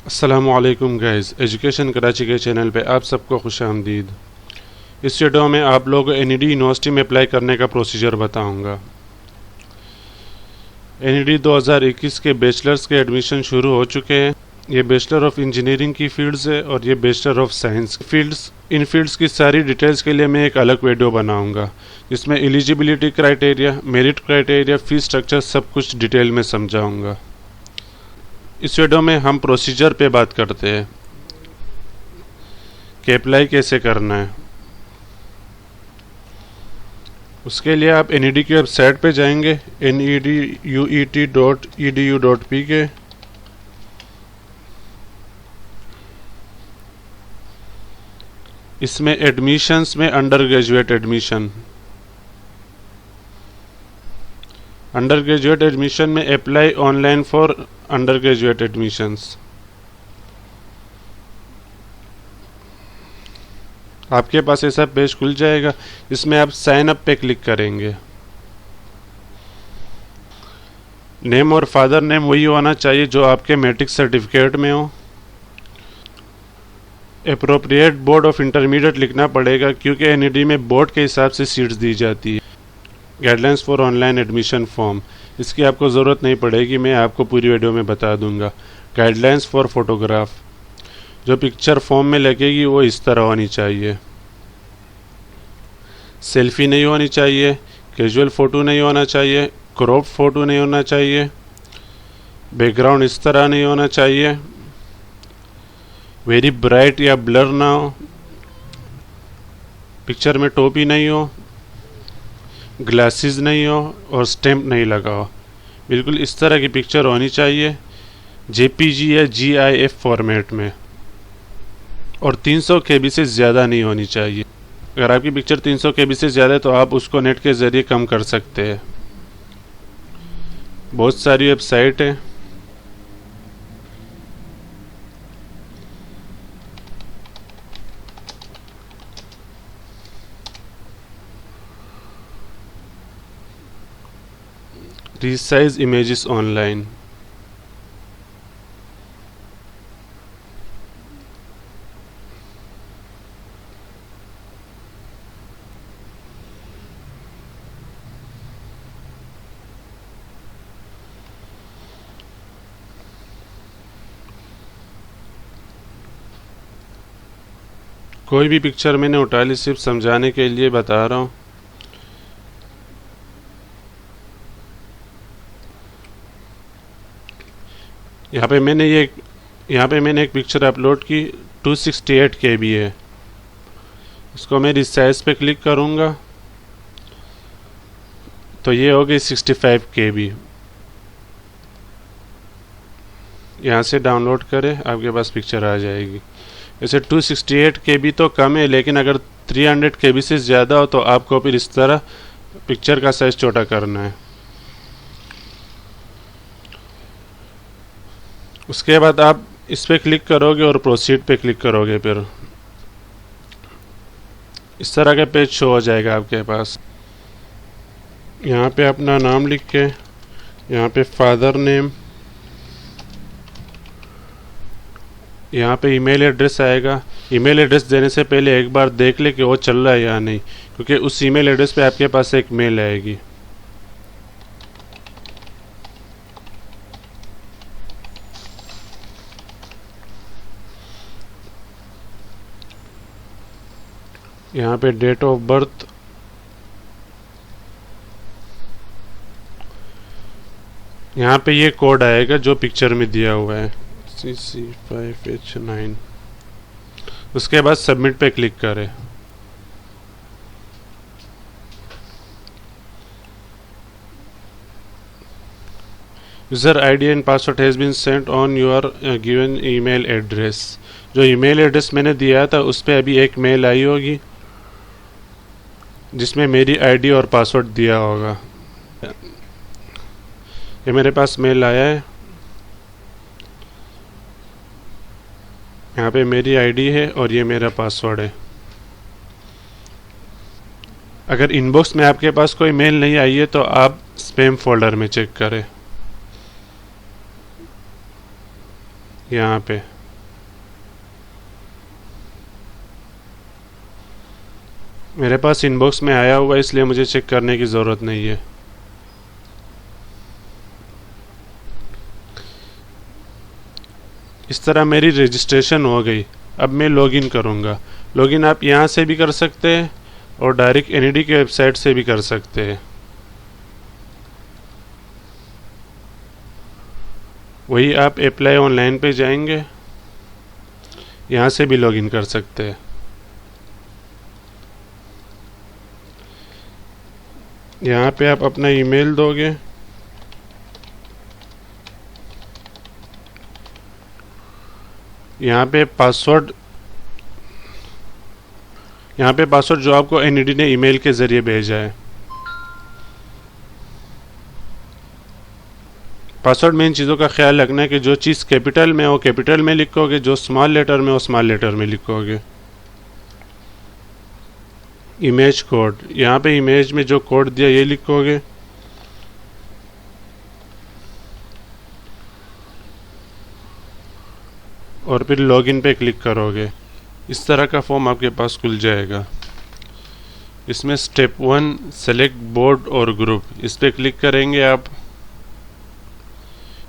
अस्सलामुअलैकुम guys, education Karachi के channel पे आप सबको खुशामदीद। इस वीडियो में आप लोगों को एनईडी यूनिवर्सिटी में अप्लाई करने का प्रोसीजर बताऊंगा। एनईडी 2021 के बैचलर्स के एडमिशन शुरू हो चुके हैं। ये बैचलर ऑफ इंजीनियरिंग की फील्ड्स है और ये bachelor of science fields. In fields की सारी डिटेल्स के लिए मैं एक अलग वीडियो बनाऊंगा जिसमें eligibility criteria, merit criteria, fees structure सब कुछ डिटेल में समझाऊंगा। इस वीडियो में हम प्रोसीजर पे बात करते हैं कि अप्लाई कैसे करना है। उसके लिए आप एनईडी की वेबसाइट पे जाएंगे neduet.edu.pk। इसमें एडमिशन्स में अंडर ग्रेजुएट एडमिशन में apply online for under graduate admissions. आपके पास ऐसा पेज खुल जाएगा। इसमें आप साइन अप पे क्लिक करेंगे। नेम और फादर नेम वही होना चाहिए जो आपके मैट्रिक सर्टिफिकेट में हो। एप्रोप्रिएट बोर्ड ऑफ इंटरमीडिएट लिखना पड़ेगा क्योंकि एनईडी में बोर्ड के हिसाब से सीट्स दी जाती है। Guidelines for online admission form, इसकी आपको ज़रूरत नहीं पड़ेगी, मैं आपको पूरी वीडियो में बता दूंगा। गाइडलाइंस फॉर फोटोग्राफ, जो पिक्चर फॉर्म में लगेगी वो इस तरह होनी चाहिए। सेल्फी नहीं होनी चाहिए, कैजुअल फ़ोटो नहीं होना चाहिए, क्रॉप फ़ोटो नहीं होना चाहिए, बैकग्राउंड इस तरह नहीं होना चाहिए, वेरी ब्राइट या ब्लर ना हो, पिक्चर में टोपी नहीं हो, ग्लासेस नहीं हो और स्टैम्प नहीं लगा हो। बिल्कुल इस तरह की पिक्चर होनी चाहिए जेपीजी या जीआईएफ फॉर्मेट में, और 300 केबी से ज़्यादा नहीं होनी चाहिए। अगर आपकी पिक्चर 300 केबी से ज़्यादा है तो आप उसको नेट के ज़रिए कम कर सकते हैं। बहुत सारी वेबसाइट है। रीसाइज इमेजेस ऑनलाइन, कोई भी पिक्चर मैंने उठा ली, सिर्फ समझाने के लिए बता रहा हूँ। यहाँ पे मैंने एक पिक्चर अपलोड की, 268 केबी है। इसको मैं रिसाइज पे क्लिक करूँगा तो ये हो गई 65 केबी। यहाँ से डाउनलोड करें, आपके पास पिक्चर आ जाएगी। वैसे 268 केबी तो कम है, लेकिन अगर 300 केबी से ज़्यादा हो तो आपको फिर इस तरह पिक्चर का साइज़ छोटा करना है। उसके बाद आप इस पर क्लिक करोगे और प्रोसीड पे क्लिक करोगे, फिर इस तरह का पेज शो हो जाएगा आपके पास। यहाँ पे अपना नाम लिख के, यहाँ पे फादर नेम, यहाँ पे ईमेल एड्रेस आएगा। ईमेल एड्रेस देने से पहले एक बार देख ले कि वो चल रहा है या नहीं, क्योंकि उस ईमेल एड्रेस पे आपके पास एक मेल आएगी। यहाँ पे डेट ऑफ बर्थ, यहाँ पे ये कोड आएगा जो पिक्चर में दिया हुआ है, CC5H9। उसके बाद सबमिट पे क्लिक करें। User ID and password has been sent on your given email address. जो ईमेल एड्रेस मैंने दिया था उस पर अभी एक मेल आई होगी जिसमें मेरी आईडी और पासवर्ड दिया होगा। ये मेरे पास मेल आया है। यहाँ पे मेरी आईडी है और ये मेरा पासवर्ड है। अगर इनबॉक्स में आपके पास कोई मेल नहीं आई है तो आप स्पैम फोल्डर में चेक करें। यहाँ पे मेरे पास इनबॉक्स में आया हुआ है, इसलिए मुझे चेक करने की ज़रूरत नहीं है। इस तरह मेरी रजिस्ट्रेशन हो गई। अब मैं लॉगिन करूँगा। लॉगिन आप यहाँ से भी कर सकते हैं और डायरेक्ट एनईडी की वेबसाइट से भी कर सकते हैं। वही आप अप्लाई ऑनलाइन पे जाएंगे, यहाँ से भी लॉगिन कर सकते हैं। यहाँ पे आप अपना ईमेल दोगे, यहाँ पे पासवर्ड जो आपको एनईडी ने ईमेल के ज़रिए भेजा है। पासवर्ड में इन चीज़ों का ख्याल रखना है कि जो चीज़ कैपिटल में हो कैपिटल में लिखोगे, जो स्मॉल लेटर में हो स्मॉल लेटर में लिखोगे। इमेज कोड, यहाँ पे इमेज में जो कोड दिया ये लिखोगे। और फिर लॉगिन पे क्लिक करोगे। इस तरह का फॉर्म आपके पास खुल जाएगा। इसमें स्टेप 1 सेलेक्ट बोर्ड और ग्रुप, इस पे क्लिक करेंगे आप।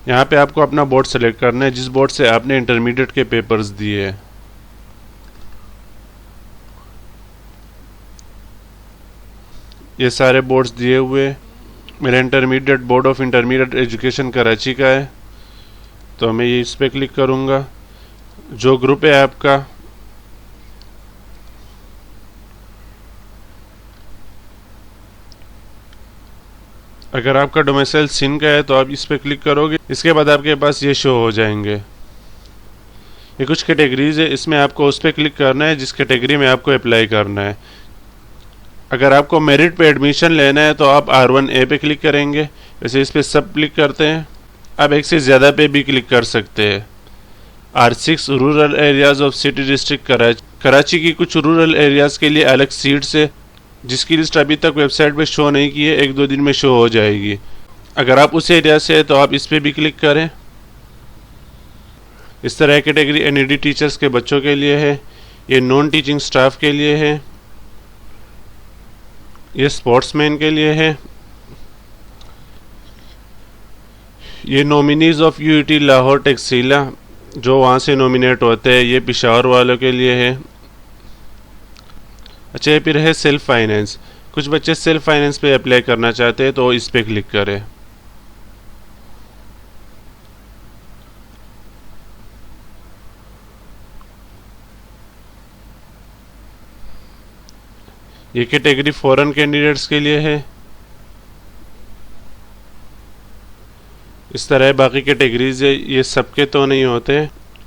यहाँ पे आपको अपना बोर्ड सेलेक्ट करना है, जिस बोर्ड से आपने इंटरमीडिएट के पेपर्स दिए हैं। ये सारे बोर्ड्स दिए हुए। मेरा intermediate board of intermediate education Karachi का है, तो मैं ये इस पे क्लिक करूँगा। जो ग्रुप है आपका, अगर आपका डोमिसाइल सिंध का है तो आप इस पे क्लिक करोगे। इसके बाद आपके पास ये शो हो जाएंगे। ये कुछ कैटेगरीज है, इसमें आपको उस पर क्लिक करना है जिस कैटेगरी में आपको अप्लाई करना है। अगर आपको मेरिट पे एडमिशन लेना है तो आप R1A पे क्लिक करेंगे। वैसे इस पे सब क्लिक करते हैं। आप एक से ज़्यादा पे भी क्लिक कर सकते हैं। R6 rural areas of city district Karachi. Karachi की कुछ रूरल एरियाज़ के लिए अलग सीट्स है, जिसकी लिस्ट अभी तक वेबसाइट पे शो नहीं की है, 1-2 दिन में शो हो जाएगी। अगर आप उस एरिया से है तो आप इस पे भी क्लिक करें। इस तरह कैटेगरी एनईडी टीचर्स के बच्चों के लिए है, ये नॉन टीचिंग स्टाफ के लिए है, ये स्पोर्ट्समैन के लिए है, ये नॉमिनीज ऑफ यूईटी लाहौर टेक्सीला जो वहाँ से नॉमिनेट होते हैं, ये पिशावर वालों के लिए है। अच्छा, ये फिर है सेल्फ फाइनेंस। कुछ बच्चे सेल्फ फाइनेंस पे अप्लाई करना चाहते हैं तो इस पे क्लिक करें। ये कैटेगरी फॉरेन कैंडिडेट्स के लिए है। इस तरह बाकी कैटेगरीज है, ये सबके तो नहीं होते।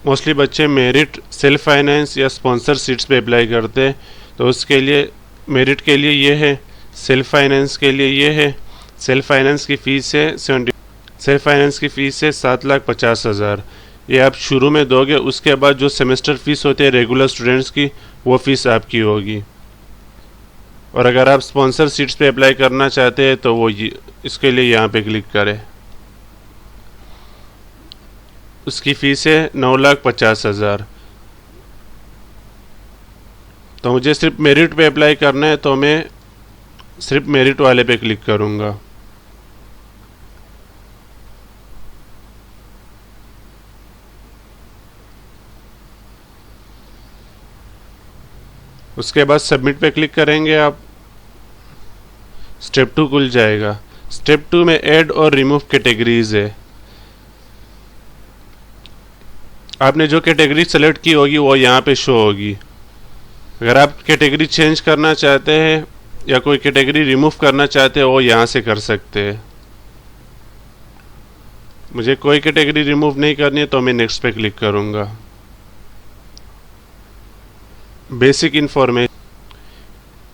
मोस्टली बच्चे मेरिट, सेल्फ फाइनेंस या स्पॉन्सर सीट्स पे अप्लाई करते हैं, तो उसके लिए मेरिट के लिए ये है, सेल्फ फाइनेंस के लिए ये है। सेल्फ फाइनेंस की फ़ीस है 7,50,000। ये आप शुरू में दोगे, उसके बाद जो सेमेस्टर फ़ीस होती है रेगुलर स्टूडेंट्स की, वो फ़ीस आपकी होगी। और अगर आप स्पॉन्सर सीट्स पे अप्लाई करना चाहते हैं तो वो इसके लिए यहाँ पे क्लिक करें। उसकी फ़ीस है 9,50,000। तो मुझे सिर्फ मेरिट पे अप्लाई करना है, तो मैं सिर्फ मेरिट वाले पे क्लिक करूँगा। उसके बाद सबमिट पे क्लिक करेंगे आप। स्टेप 2 खुल जाएगा। स्टेप 2 में ऐड और रिमूव कैटेगरीज है। आपने जो कैटेगरी सेलेक्ट की होगी वो यहाँ पे शो होगी। अगर आप कैटेगरी चेंज करना चाहते हैं या कोई कैटेगरी रिमूव करना चाहते हैं, वो यहाँ से कर सकते हैं। मुझे कोई कैटेगरी रिमूव नहीं करनी है, तो मैं नेक्स्ट पे क्लिक करूँगा। बेसिक इन्फॉर्मेशन,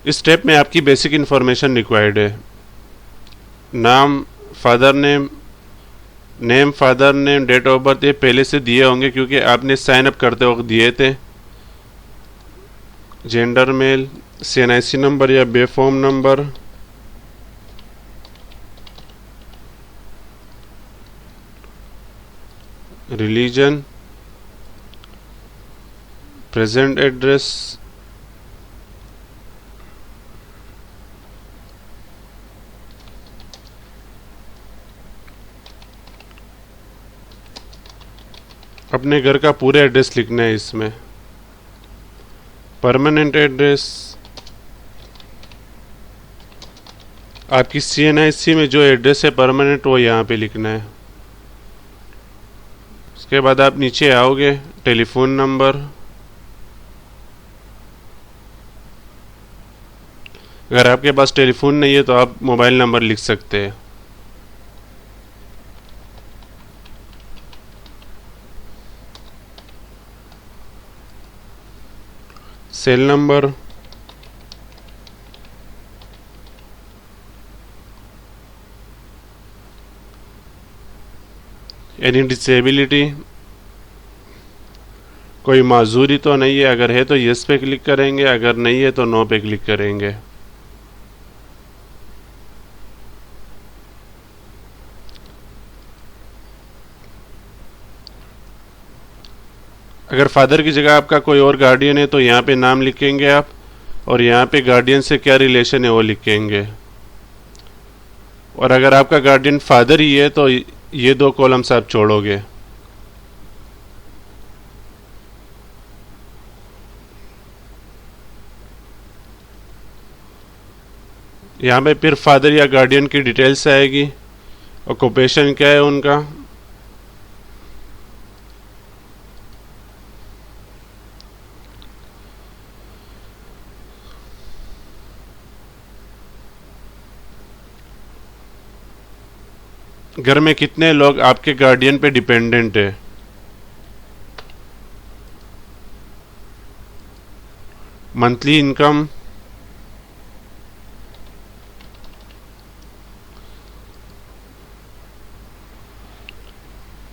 इस स्टेप में आपकी बेसिक इन्फॉर्मेशन रिक्वायर्ड है। नाम, father name, father name, date of birth, ये पहले से दिए होंगे क्योंकि आपने साइन अप करते वक्त दिए थे। जेंडर मेल, CNIC नंबर या B-form number, religion, present address, अपने घर का पूरा एड्रेस लिखना है इसमें। परमानेंट एड्रेस, आपकी CNIC में जो एड्रेस है परमानेंट वो यहाँ पे लिखना है। उसके बाद आप नीचे आओगे, टेलीफोन नंबर, अगर आपके पास टेलीफोन नहीं है तो आप मोबाइल नंबर लिख सकते हैं। सेल नंबर, एनी डिसेबिलिटी, कोई माजूरी तो नहीं है, अगर है तो यस पे क्लिक करेंगे, अगर नहीं है तो नो पे क्लिक करेंगे। अगर फादर की जगह आपका कोई और गार्डियन है तो यहाँ पे नाम लिखेंगे आप, और यहाँ पे गार्डियन से क्या रिलेशन है वो लिखेंगे। और अगर आपका गार्डियन फादर ही है तो ये 2 कॉलम्स आप छोड़ोगे। यहाँ पे फिर फादर या गार्डियन की डिटेल्स आएगी, ऑक्यूपेशन क्या है उनका, घर में कितने लोग आपके गार्डियन पे डिपेंडेंट है, मंथली इनकम,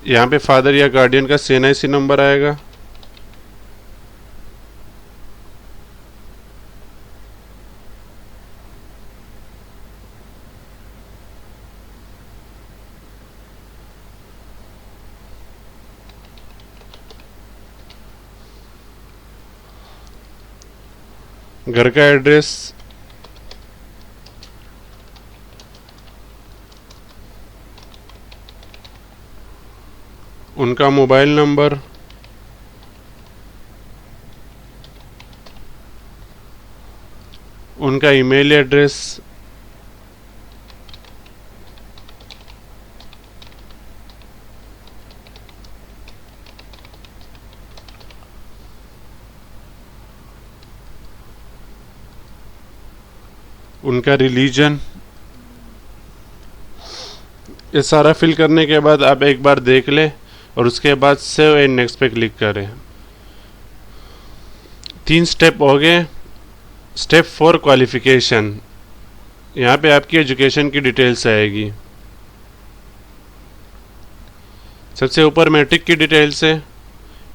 यहाँ पे फादर या गार्डियन का CNIC नंबर आएगा, घर का एड्रेस, उनका मोबाइल नंबर, उनका ईमेल एड्रेस, उनका रिलीजन। ये सारा फिल करने के बाद आप एक बार देख लें और उसके बाद सेव एंड नेक्स्ट पे क्लिक करें। 3 स्टेप हो गए। स्टेप 4 क्वालिफिकेशन, यहाँ पे आपकी एजुकेशन की डिटेल्स आएगी। सबसे ऊपर मैट्रिक की डिटेल्स है,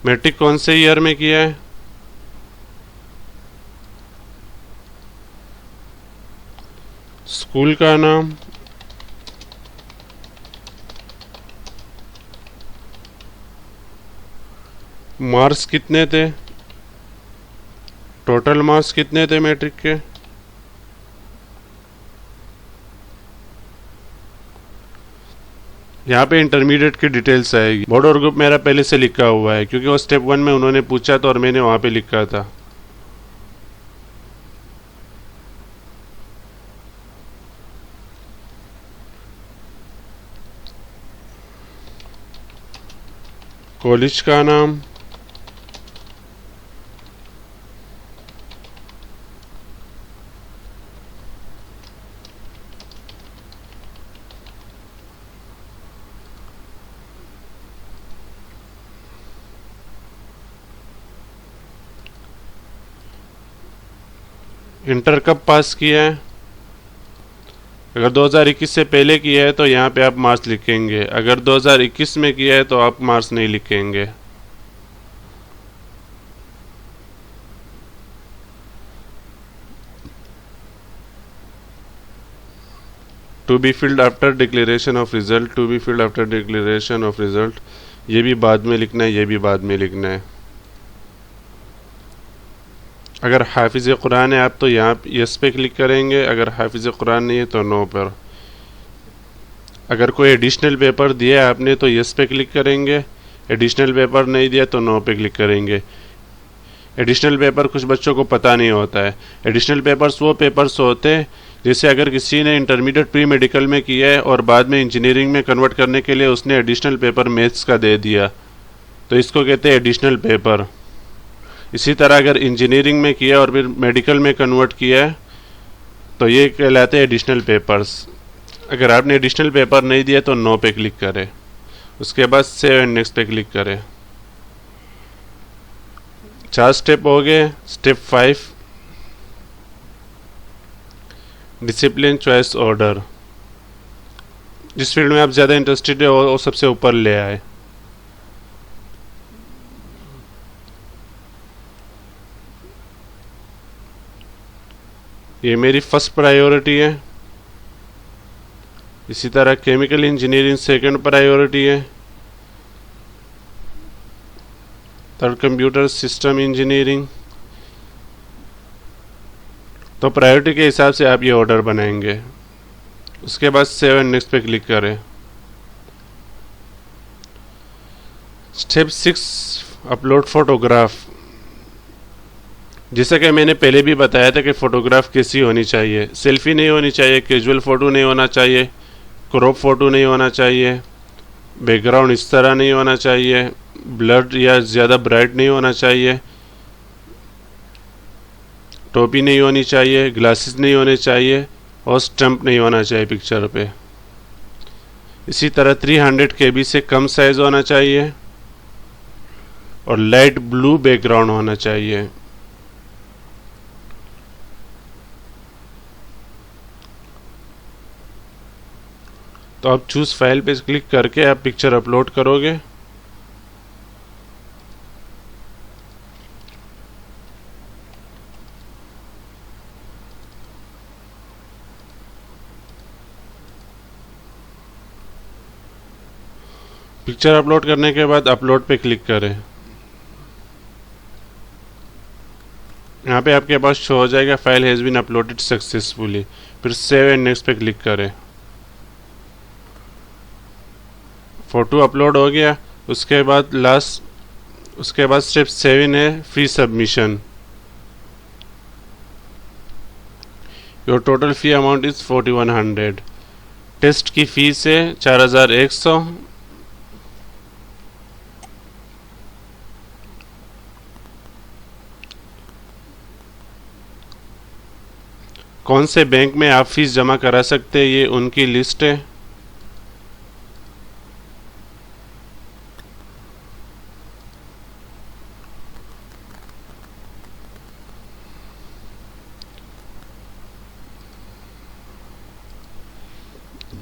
मैट्रिक कौन से ईयर में किया है, स्कूल का नाम, मार्क्स कितने थे, टोटल मार्क्स कितने थे मैट्रिक के, यहाँ पे इंटरमीडिएट की डिटेल्स आएगी। बोर्ड और ग्रुप मेरा पहले से लिखा हुआ है क्योंकि वो स्टेप 1 में उन्होंने पूछा था और मैंने वहाँ पे लिखा था। कॉलेज का नाम, इंटर कब पास किया है, अगर 2021 से पहले किया है तो यहाँ पे आप मार्क्स लिखेंगे, अगर 2021 में किया है तो आप मार्क्स नहीं लिखेंगे। To be filled after declaration of result, to be filled after declaration of result, ये भी बाद में लिखना है, ये भी बाद में लिखना है। अगर हाफिज़ कुरान है आप तो यहाँ यस पे क्लिक करेंगे, अगर हाफिज़ कुरान नहीं है तो नो पर। अगर कोई एडिशनल पेपर दिया है आपने तो यस पे क्लिक करेंगे, एडिशनल पेपर नहीं दिया तो नो पे क्लिक करेंगे। एडिशनल पेपर कुछ बच्चों को पता नहीं होता है। एडिशनल पेपर्स वो पेपर्स होते हैं जैसे अगर किसी ने इंटरमीडिएट प्री मेडिकल में किया है और बाद में इंजीनियरिंग में कन्वर्ट करने के लिए उसने एडिशनल पेपर मैथ्स का दे दिया तो इसको कहते हैं एडिशनल पेपर। इसी तरह अगर इंजीनियरिंग में किया और फिर मेडिकल में कन्वर्ट किया है तो ये कहलाते हैं एडिशनल पेपर्स। अगर आपने एडिशनल पेपर नहीं दिया तो नो पे क्लिक करें, उसके बाद सेव एंड नेक्स्ट पे क्लिक करें। 4 स्टेप हो गए। Step 5 discipline choice order. जिस फील्ड में आप ज़्यादा इंटरेस्टेड है वो सबसे ऊपर ले आए। ये मेरी फर्स्ट प्रायोरिटी है। इसी तरह केमिकल इंजीनियरिंग सेकंड प्रायोरिटी है। Third computer system engineering. तो प्रायोरिटी के हिसाब से आप ये ऑर्डर बनाएंगे। उसके बाद सेव एंड नेक्स्ट पे क्लिक करें। Step 6 upload photograph. जैसा कि मैंने पहले भी बताया था कि फ़ोटोग्राफ कैसी होनी चाहिए। सेल्फी नहीं होनी चाहिए, कैजुअल फ़ोटो नहीं होना चाहिए, क्रॉप फ़ोटो नहीं होना चाहिए, बैकग्राउंड इस तरह नहीं होना चाहिए, ब्लड या ज़्यादा ब्राइट नहीं होना चाहिए, टोपी नहीं होनी चाहिए, ग्लासेस नहीं होने चाहिए और स्टम्प नहीं होना चाहिए पिक्चर पे। इसी तरह 300 KB से कम साइज़ होना चाहिए और लाइट ब्लू बैकग्राउंड होना चाहिए। तो आप चूज़ फाइल पे क्लिक करके आप पिक्चर अपलोड करोगे। पिक्चर अपलोड करने के बाद अपलोड पे क्लिक करें। यहाँ पे आपके पास शो हो जाएगा file has been uploaded successfully. फिर सेव एंड नेक्स्ट पे क्लिक करें। फ़ोटो अपलोड हो गया। उसके बाद स्टेप 7 है fee submission. Your total fee amount is 4100। Test की फ़ीस है 4100। कौन से बैंक में आप फीस जमा करा सकते हैं ये उनकी लिस्ट है।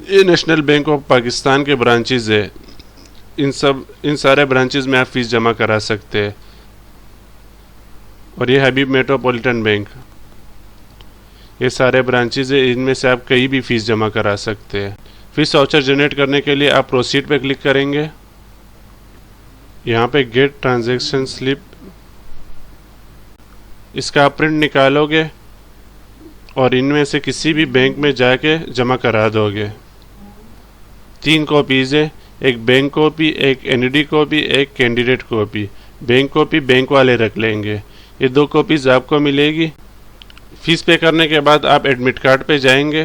ये नेशनल बैंक ऑफ पाकिस्तान के ब्रांचेज है। इन सारे ब्रांचेज में आप फीस जमा करा सकते हैं। और ये हबीब मेट्रोपॉलिटन बैंक, ये सारे ब्रांचेज है, इनमें से आप कहीं भी फीस जमा करा सकते हैं। फीस वाउचर जनरेट करने के लिए आप प्रोसीड पे क्लिक करेंगे। यहाँ पे गेट ट्रांजैक्शन स्लिप, इसका आप प्रिंट निकालोगे और इनमें से किसी भी बैंक में जाके जमा करा दोगे। 3 कॉपीज़ है, एक बैंक कॉपी, एक एनडी कॉपी, एक candidate copy. Bank copy bank वाले रख लेंगे। ये 2 कॉपीज़ आपको मिलेगी। फीस पे करने के बाद आप एडमिट कार्ड पे जाएंगे।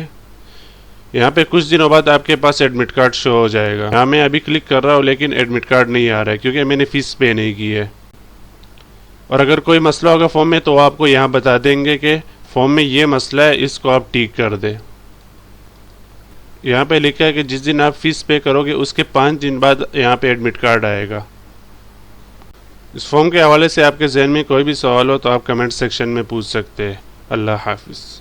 यहाँ पे कुछ दिनों बाद आपके पास एडमिट कार्ड शो हो जाएगा। यहाँ मैं अभी क्लिक कर रहा हूँ लेकिन एडमिट कार्ड नहीं आ रहा है क्योंकि मैंने फ़ीस पे नहीं की है। और अगर कोई मसला होगा फॉर्म में तो आपको यहाँ बता देंगे कि फॉर्म में ये मसला है, इसको आप ठीक कर दें। यहाँ पे लिखा है कि जिस दिन आप फीस पे करोगे उसके 5 दिन बाद यहाँ पे एडमिट कार्ड आएगा। इस फॉर्म के हवाले से आपके जहन में कोई भी सवाल हो तो आप कमेंट सेक्शन में पूछ सकते हैं। अल्लाह हाफिज़।